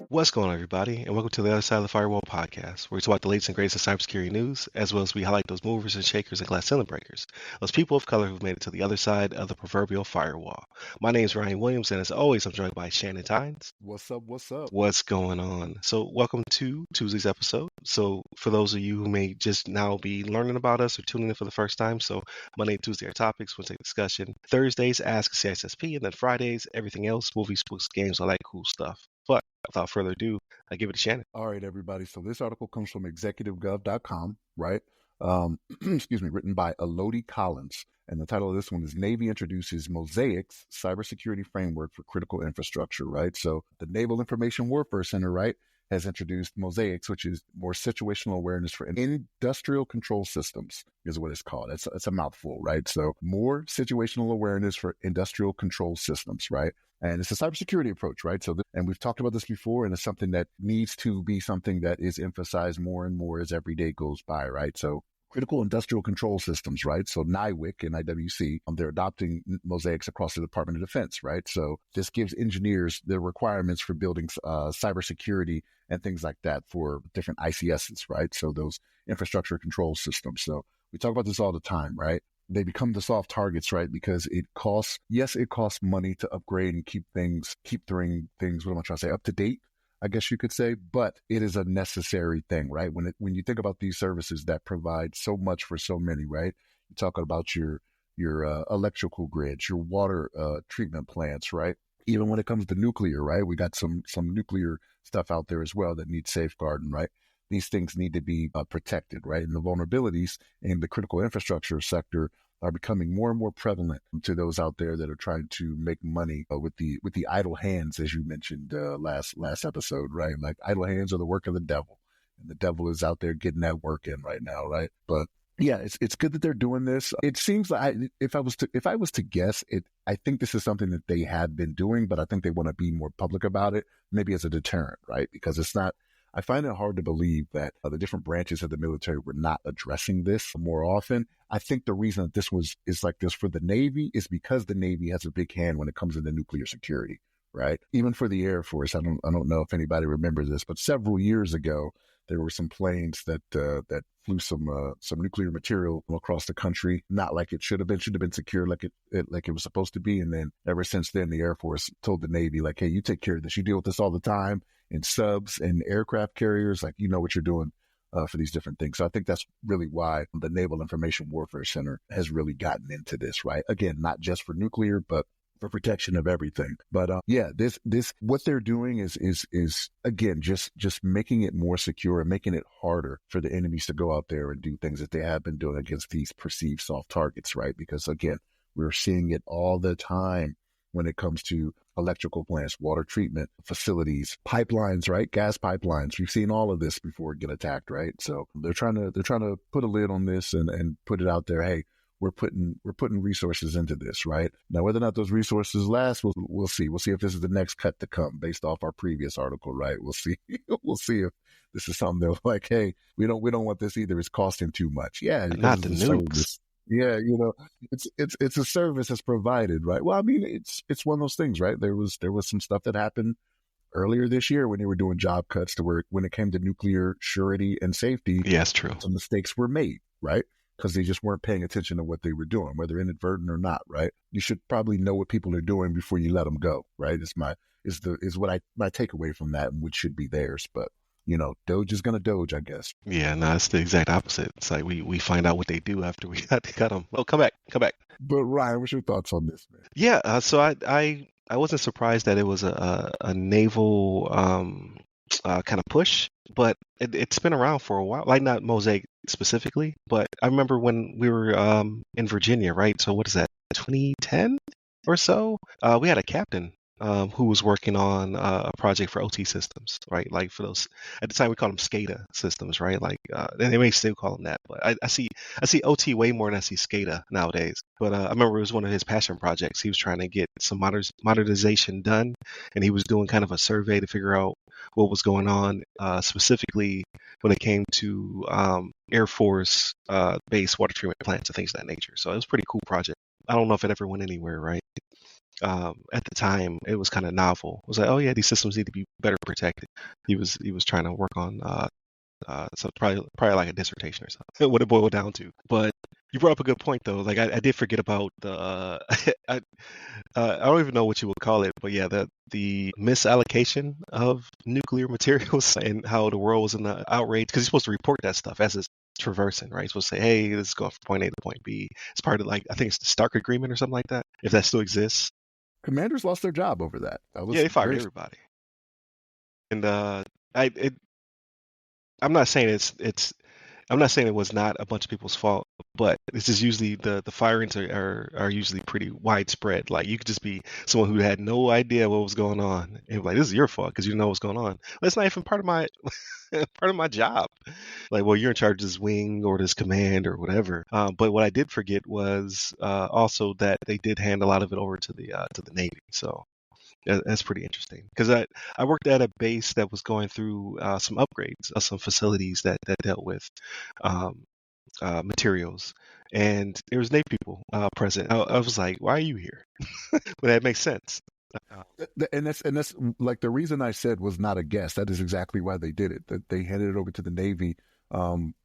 What's going on, everybody, and welcome to the other side of the Firewall podcast, where we talk about the latest and greatest in cybersecurity news, as well as we highlight those movers and shakers and glass ceiling breakers, those people of color who've made it to the other side of the proverbial firewall. My name is Ryan Williams, and as always, I'm joined by Shannon Tynes. What's up? What's up? What's going on? So, welcome to Tuesday's episode. So, for those of you who may just now be learning about us or tuning in for the first time, so Monday and Tuesday are topics, Wednesday discussion, Thursdays ask CISSP, and then Fridays everything else, movies, books, games, all that cool stuff. But without further ado, I give it to Shannon. All right, everybody. So this article comes from executivegov.com, right? Excuse me, written by Elodie Collins. And the title of this one is Navy Introduces Mosaics Cybersecurity Framework for Critical Infrastructure, right? So the Naval Information Warfare Center, right, has introduced Mosaics, which is more situational awareness for industrial control systems, is what it's called. It's a mouthful, right? So more situational awareness for industrial control systems, right? And it's a cybersecurity approach, right? So, and we've talked about this before, and it's something that needs to be something that is emphasized more and more as every day goes by, right? So critical industrial control systems, right? So NIWC and IWC, they're adopting Mosaics across the Department of Defense, right? So this gives engineers the requirements for building cybersecurity and things like that for different ICSs, right? So those infrastructure control systems. So we talk about this all the time, right? They become the soft targets, right? Because it costs money to upgrade and keep things, what am I trying to say, up to date, I guess you could say, but it is a necessary thing, right? When you think about these services that provide so much for so many, right? You're talking about your electrical grids, your water treatment plants, right? Even when it comes to nuclear, right? We got some nuclear stuff out there as well that needs safeguarding, right? These things need to be protected, right? And the vulnerabilities in the critical infrastructure sector are becoming more and more prevalent to those out there that are trying to make money with the idle hands, as you mentioned last episode, right? Like idle hands are the work of the devil, and the devil is out there getting that work in right now, right? But yeah, it's good that they're doing this. It seems like if I was to guess, I think this is something that they have been doing, but I think they want to be more public about it, maybe as a deterrent, right? Because it's not. I find it hard to believe that the different branches of the military were not addressing this more often. I think the reason that this is like this for the Navy is because the Navy has a big hand when it comes into nuclear security, right? Even for the Air Force, I don't know if anybody remembers this, but several years ago, there were some planes that flew some nuclear material across the country, not like it should have been secure like it was supposed to be. And then ever since then, the Air Force told the Navy, like, hey, you take care of this. You deal with this all the time in subs and aircraft carriers, like, you know what you're doing for these different things. So I think that's really why the Naval Information Warfare Center has really gotten into this, right? Again, not just for nuclear, but for protection of everything. But yeah, this what they're doing is again just making it more secure and making it harder for the enemies to go out there and do things that they have been doing against these perceived soft targets, right? Because again, we're seeing it all the time when it comes to electrical plants, water treatment facilities, pipelines, right? Gas pipelines. We've seen all of this before get attacked, right? So they're trying to put a lid on this and put it out there. Hey, we're putting resources into this, right? Now, whether or not those resources last, we'll see. We'll see if this is the next cut to come based off our previous article, right? We'll see. We'll see if this is something they're like, hey, we don't want this either. It's costing too much. Yeah, not the nukes. Yeah, it's a service that's provided, right? Well, I mean, it's one of those things, right? There was some stuff that happened earlier this year when they were doing job cuts to where when it came to nuclear surety and safety, yes, true. Some mistakes were made, right? Because they just weren't paying attention to what they were doing, whether inadvertent or not, right? You should probably know what people are doing before you let them go, right? My takeaway from that, and which should be theirs, but. Doge is going to Doge, I guess. Yeah, no, it's the exact opposite. It's like we find out what they do after we got to cut them. Oh, come back. But Ryan, what's your thoughts on this, man? Yeah, so I wasn't surprised that it was a naval kind of push, but it's been around for a while. Like not Mosaic specifically, but I remember when we were in Virginia, right? So what is that, 2010 or so? We had a captain who was working on a project for OT systems, right? Like for those, at the time we called them SCADA systems, right? Like, and they may still call them that, but I see OT way more than I see SCADA nowadays. But I remember it was one of his passion projects. He was trying to get some modernization done, and he was doing kind of a survey to figure out what was going on, specifically when it came to Air Force base water treatment plants and things of that nature. So it was a pretty cool project. I don't know if it ever went anywhere, right? At the time, it was kind of novel. It was like, oh yeah, these systems need to be better protected. He was trying to work on so probably like a dissertation or something. What it boiled down to. But you brought up a good point though. Like I did forget about the I I don't even know what you would call it, but yeah, the misallocation of nuclear materials and how the world was in the outrage because you're supposed to report that stuff as it's traversing, right? You're supposed to say, hey, this is going from point A to point B. It's part of like I think it's the Stark Agreement or something like that, if that still exists. Commanders lost their job over that. I Yeah, was they fired very everybody, and I it, I'm not saying it's I'm not saying it was not a bunch of people's fault, but this is usually the firings are usually pretty widespread. Like you could just be someone who had no idea what was going on, and like this is your fault because you know what's going on. That's not even part of my part of my job. Like, well, you're in charge of this wing or this command or whatever. But what I did forget was also that they did hand a lot of it over to the Navy. So that's pretty interesting because I worked at a base that was going through some upgrades of some facilities that dealt with um, materials, and there was Navy people present. I was like, "Why are you here?" But that makes sense. Uh, and that's like the reason I said was not a guess. That is exactly why they did it. That they handed it over to the Navy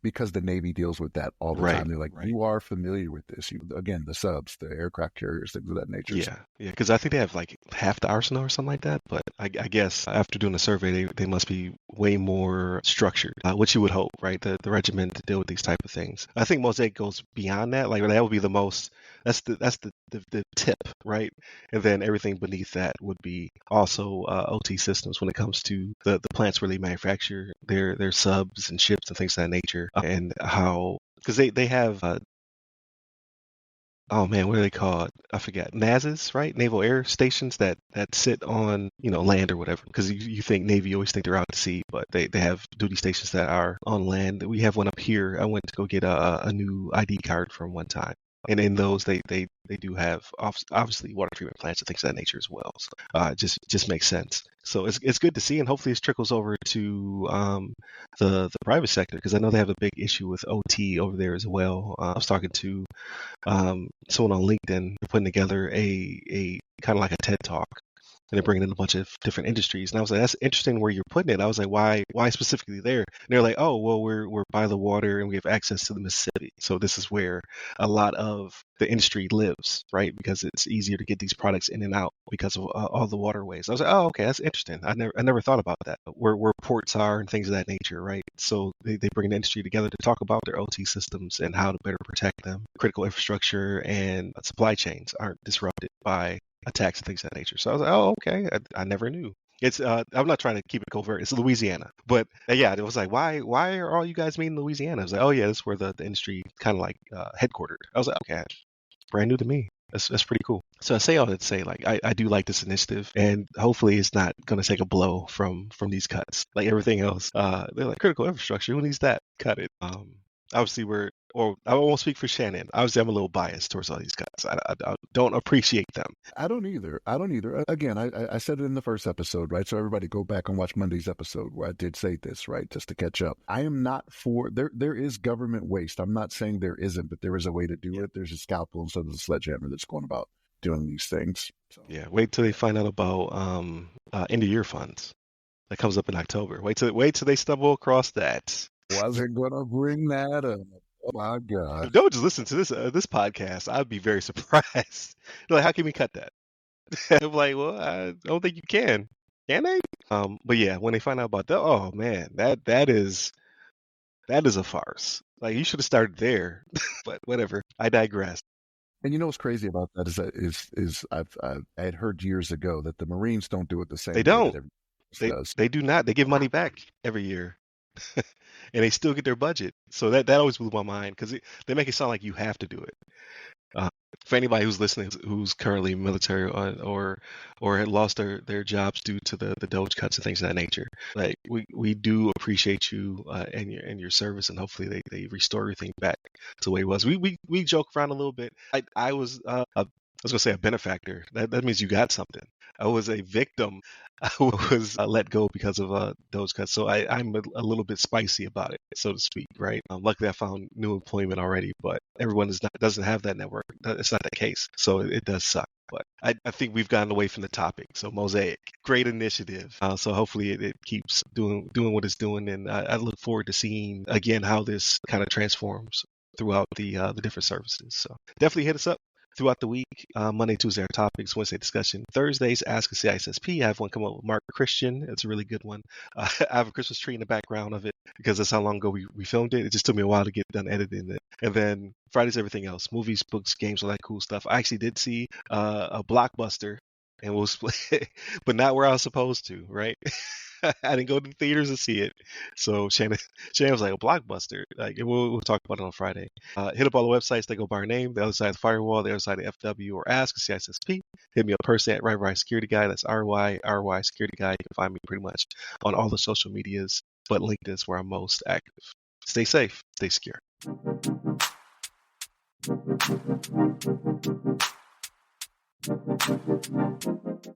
because the Navy deals with that all the right. time. They're like, you are familiar with this. Again, the subs, the aircraft carriers, things of that nature. Yeah, yeah, because I think they have like half the arsenal or something like that. But I guess after doing a survey, they must be way more structured, which you would hope, right? The regiment to deal with these type of things. I think Mosaic goes beyond that. Like that would be the most. That's the tip, right? And then everything beneath that would be also OT systems when it comes to the plants where they manufacture their subs and ships and things of that nature, and how because they have oh man, what are they called? I forget. NASs, right? Naval Air Stations that sit on, land or whatever. Because you think Navy, you always think they're out to sea, but they have duty stations that are on land. We have one up here. I went to go get a new ID card from one time. And in those, they do have obviously water treatment plants and things of that nature as well. So just makes sense. So it's good to see, and hopefully this trickles over to the private sector because I know they have a big issue with OT over there as well. I was talking to someone on LinkedIn putting together a kind of like a TED talk, and they're bringing in a bunch of different industries. And I was like, that's interesting where you're putting it. I was like, why specifically there? And they're like, oh, well, we're by the water and we have access to the Mississippi, so this is where a lot of the industry lives, right? Because it's easier to get these products in and out because of all the waterways. I was like, oh, okay, that's interesting. I never thought about that. Where ports are and things of that nature, right? So they bring the industry together to talk about their OT systems and how to better protect them. Critical infrastructure and supply chains aren't disrupted by attacks and things of that nature. So I was like, oh, okay, I never knew. It's I'm not trying to keep it covert. It's Louisiana, but yeah, it was like, why are all you guys meeting in Louisiana? I was like, oh yeah, that's where the industry kind of like headquartered. I was like, okay, brand new to me. That's pretty cool. So I say all that to say, like, I do like this initiative, and hopefully it's not going to take a blow from these cuts. Like everything else, they're like critical infrastructure. Who needs that? Cut it. Obviously or I won't speak for Shannon. Obviously, I'm a little biased towards all these cuts. I don't appreciate them. I don't either. I don't either. Again, I said it in the first episode, right? So everybody go back and watch Monday's episode where I did say this, right? Just to catch up. I am not for there is government waste. I'm not saying there isn't, but there is a way to do it. There's a scalpel instead of a sledgehammer that's going about doing these things. So. Yeah, wait till they find out about end of year funds. That comes up in October. Wait till they stumble across that. Wasn't gonna bring that up. Oh my If God. they would just listen to this podcast, I'd be very surprised. They're like, how can we cut that? I'm like, well, I don't think you can. Can they? But yeah, when they find out about that, oh man, that is a farce. Like you should have started there. But whatever. I digress. And you know what's crazy about that is I had heard years ago that the Marines don't do it the They same way that don't. everybody else They does. they do not. They give money back every year. And they still get their budget. So that always blew my mind because they make it sound like you have to do it. Uh, for anybody who's listening, who's currently military or had lost their jobs due to the Doge cuts and things of that nature, like we do appreciate you and your service, and hopefully they restore everything back to the way it was. We joke around a little bit. I was gonna say a benefactor. That means you got something. I was a victim. I was let go because of those cuts. So I'm a little bit spicy about it, so to speak, right? Luckily, I found new employment already, but everyone doesn't have that network. It's not the case. So it does suck. But I think we've gotten away from the topic. So Mosaic, great initiative. So hopefully it keeps doing what it's doing, and I look forward to seeing again how this kind of transforms throughout the different services. So definitely hit us up throughout the week. Monday, Tuesday, our topics. Wednesday, discussion. Thursdays, Ask a CISSP. I have one come up with Mark Christian. It's a really good one. I have a Christmas tree in the background of it because that's how long ago we filmed it. It just took me a while to get done editing it. And then Fridays, everything else. Movies, books, games, all that cool stuff. I actually did see a Blockbuster, and we'll split, but not where I was supposed to, right? I didn't go to the theaters to see it. So Shannon was like, a Blockbuster. Like, we'll talk about it on Friday. Hit up all the websites that go by our name. The other side of the Firewall, the other side of FW, or Ask a CISSP. Hit me up personally at RY Security Guy. That's RY Security Guy. You can find me pretty much on all the social medias, but LinkedIn is where I'm most active. Stay safe, stay secure.